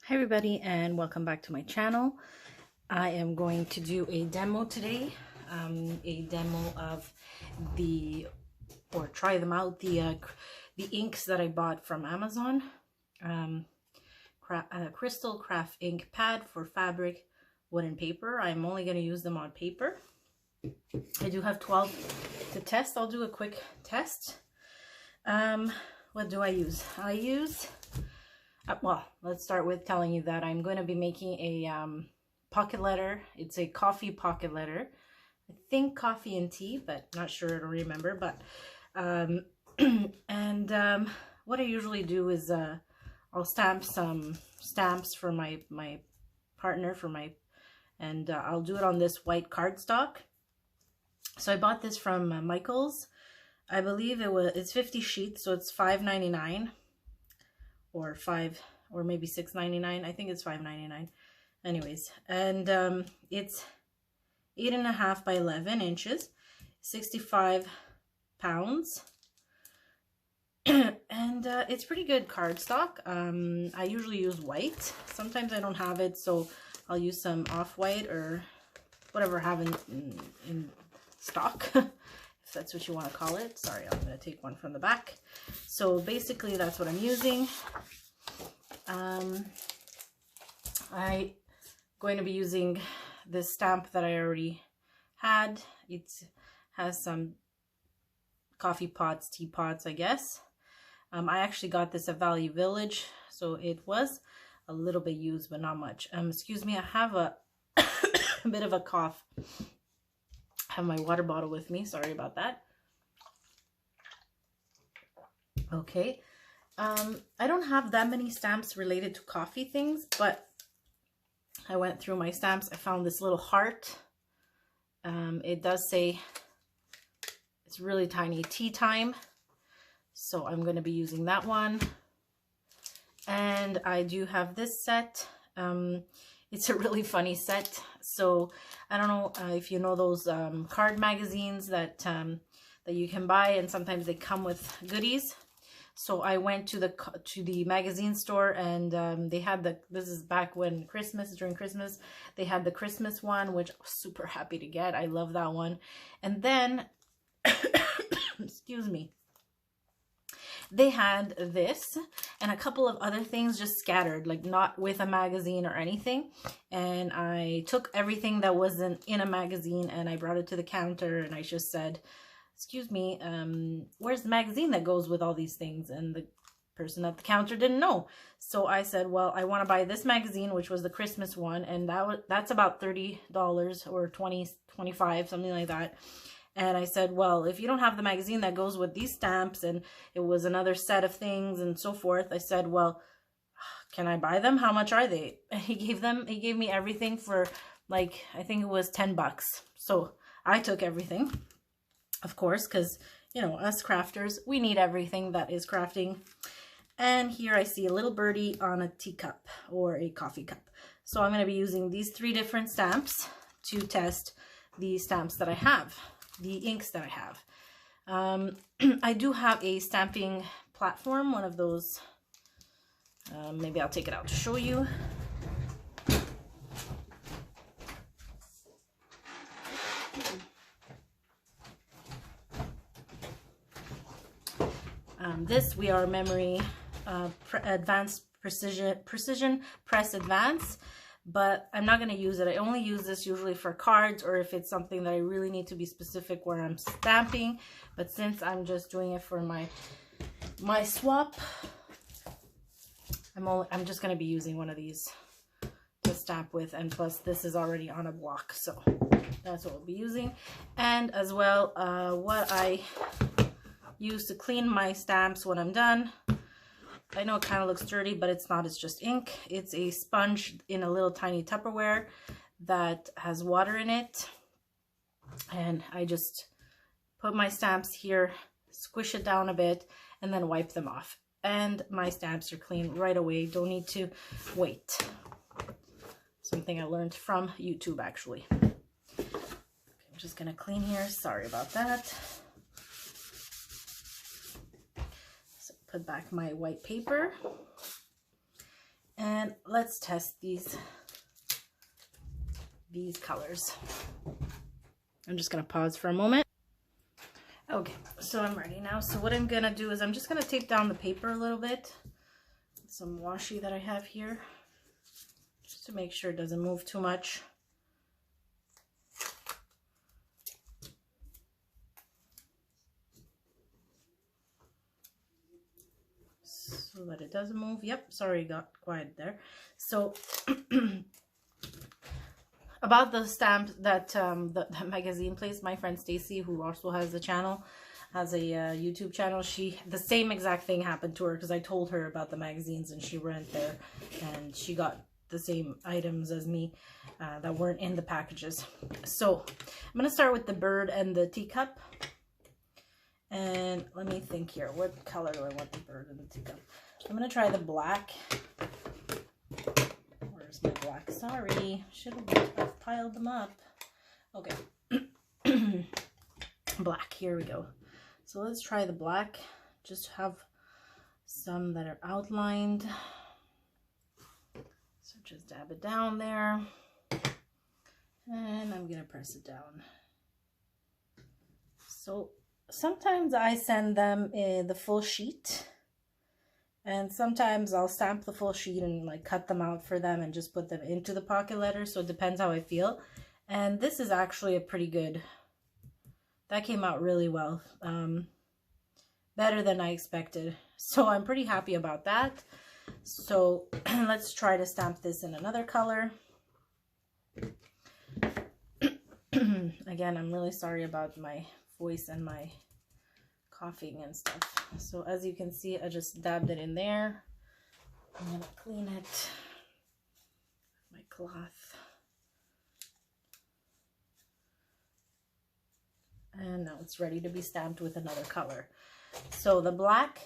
Hi everybody, and welcome back to my channel. I am going to do a demo today, a demo of try them out, the inks that I bought from Amazon. Crystal Craft ink pad for fabric, wood, and paper. I'm only going to use them on paper. I do have 12 to test. I'll do a quick test. What do I use? Well, let's start with telling you that I'm going to be making a pocket letter. It's a coffee pocket letter. I think coffee and tea, but not sure, I don't remember. But what I usually do is I'll stamp some stamps for my partner, and I'll do it on this white cardstock. So I bought this from Michael's. I believe it's 50 sheets, so it's $5.99. or maybe $6.99. I think it's $5.99. Anyways, and it's 8.5 by 11 inches, 65 pounds, and it's pretty good cardstock. I usually use white. Sometimes I don't have it, so I'll use some off-white or whatever I have in stock. If that's what you want to call it. Sorry, I'm going to take one from the back. So basically that's what I'm using. I'm going to be using this stamp that I already had. It has some coffee pots, teapots, I guess. I actually got this at Value Village, so it was a little bit used, but not much. Excuse me, I have a bit of a cough. I have my water bottle with me. Sorry about that. Okay. I don't have that many stamps related to coffee things, but I went through my stamps. I found this little heart. It does say it's really tiny, tea time. So I'm going to be using that one. And I do have this set. It's a really funny set. So I don't know if you know those card magazines that you can buy, and sometimes they come with goodies. So I went to the magazine store, and they had this is back when during Christmas, they had the Christmas one, which I was super happy to get. I love that one. And then, excuse me, they had this and a couple of other things just scattered, like not with a magazine or anything. And I took everything that wasn't in a magazine and I brought it to the counter, and I just said, excuse me, where's the magazine that goes with all these things? And the person at the counter didn't know. So I said, well, I want to buy this magazine, which was the Christmas one, and that's about $30 or $20, $25, something like that. And I said, well, if you don't have the magazine that goes with these stamps, and it was another set of things and so forth, I said, well, can I buy them? How much are they? And he gave me everything for, like, I think it was $10. So I took everything, of course, because, you know, us crafters, we need everything that is crafting. And here I see a little birdie on a teacup or a coffee cup. So I'm going to be using these 3 different stamps to test the stamps that I have, the inks that I have. I do have a stamping platform, one of those. Maybe I'll take it out to show you. This We Are Memory Advanced Precision Press Advance, but I'm not going to use it. I only use this usually for cards, or if it's something that I really need to be specific where I'm stamping. But since I'm just doing it for my swap, I'm just going to be using one of these to stamp with, and plus this is already on a block, so that's what we'll be using. And as well, what I use to clean my stamps when I'm done. I know it kind of looks dirty, but it's not. It's just ink. It's a sponge in a little tiny Tupperware that has water in it. And I just put my stamps here, squish it down a bit, and then wipe them off. And my stamps are clean right away. Don't need to wait. Something I learned from YouTube, actually. Okay, I'm just going to clean here. Sorry about that. Put back my white paper, and And let's test these colors. I'm just gonna pause for a moment. Okay, so I'm ready now. So what I'm gonna do is I'm just gonna tape down the paper a little bit. Some washi that I have here, just to make sure it doesn't move too much. So that it doesn't move. Yep, sorry, got quiet there. So about the stamp that that magazine place, my friend Stacy, who also has a channel, has a YouTube channel, the same exact thing happened to her, because I told her about the magazines and she went there and she got the same items as me that weren't in the packages. So I'm gonna start with the bird and the teacup. And let me think here, what color do I want the bird and the teacup? I'm gonna try the black. Where's my black? Sorry, should have piled them up. Okay. Black, here we go. So let's try the black. Just have some that are outlined. So just dab it down there. And I'm gonna press it down. So sometimes I send them the full sheet. And sometimes I'll stamp the full sheet and like cut them out for them and just put them into the pocket letters. So it depends how I feel. And this is actually a pretty good, that came out really well. Better than I expected. So I'm pretty happy about that. So let's try to stamp this in another color. Again, I'm really sorry about my voice and my coughing and stuff. So as you can see, I just dabbed it in there. I'm gonna clean it with my cloth. And now it's ready to be stamped with another color. So the black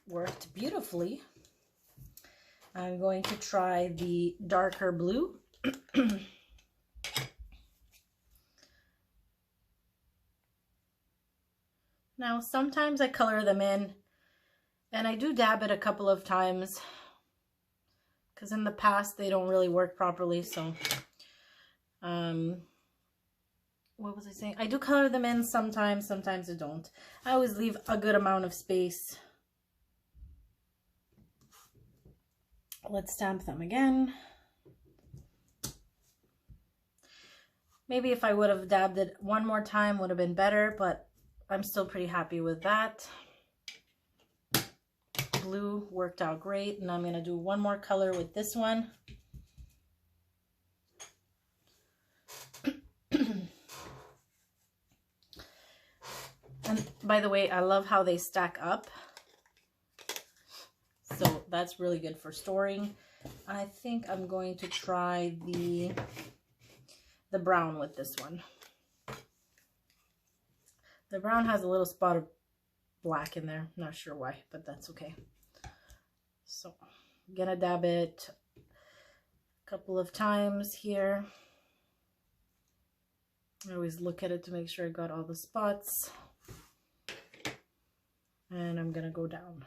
worked beautifully. I'm going to try the darker blue. Now, sometimes I color them in, and I do dab it a couple of times, because in the past they don't really work properly. So, what was I saying? I do color them in sometimes, sometimes I don't. I always leave a good amount of space. Let's stamp them again. Maybe if I would have dabbed it one more time would have been better, but I'm still pretty happy with that. Blue worked out great, and I'm going to do one more color with this one. And by the way, I love how they stack up. So that's really good for storing. I think I'm going to try the brown with this one. The brown has a little spot of black in there. Not sure why, but that's okay. So I'm gonna dab it a couple of times here. I always look at it to make sure I got all the spots. And I'm gonna go down.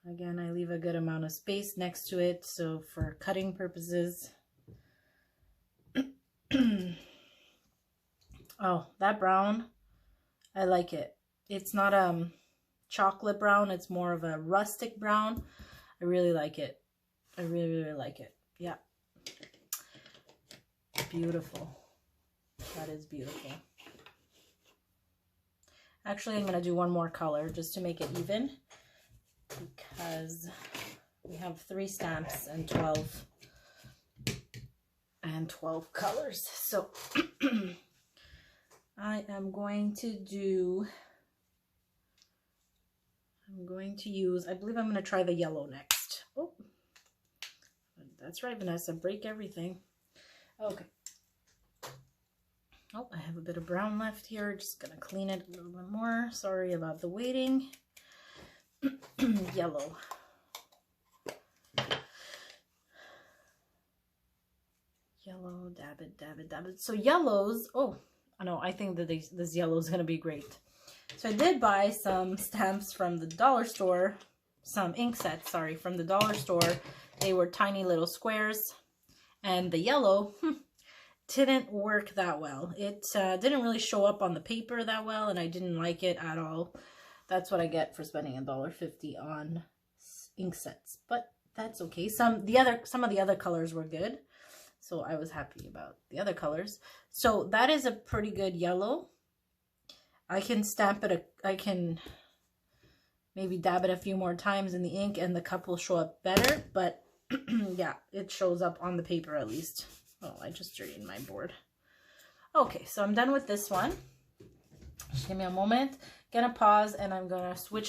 Again, I leave a good amount of space next to it, so for cutting purposes. Oh, that brown, I like it. It's not chocolate brown, it's more of a rustic brown. I really like it. I really, really like it. Yeah. Beautiful. That is beautiful. Actually, I'm going to do one more color just to make it even, because we have 3 stamps and 12 colors. So I am going to use, I believe I'm going to try the yellow next. Oh, that's right, Vanessa, break everything. Okay. Oh, I have a bit of brown left here. Just gonna clean it a little bit more. Sorry about the waiting. Yellow. Yellow, dab it, dab it, dab it. So yellows, oh, no, I think that this yellow is gonna be great. So I did buy some stamps from the dollar store, some ink sets, sorry, from the dollar store They were tiny little squares. And the yellow didn't work that well. It didn't really show up on the paper that well, and I didn't like it at all. That's what I get for spending $1.50 on ink sets. But that's okay. Some of the other colors were good. So I was happy about the other colors. So that is a pretty good yellow. I can stamp it, I can maybe dab it a few more times in the ink and the cup will show up better. But yeah, it shows up on the paper at least. Oh, I just dirtied my board. Okay, so I'm done with this one. Just give me a moment. Gonna pause and I'm gonna switch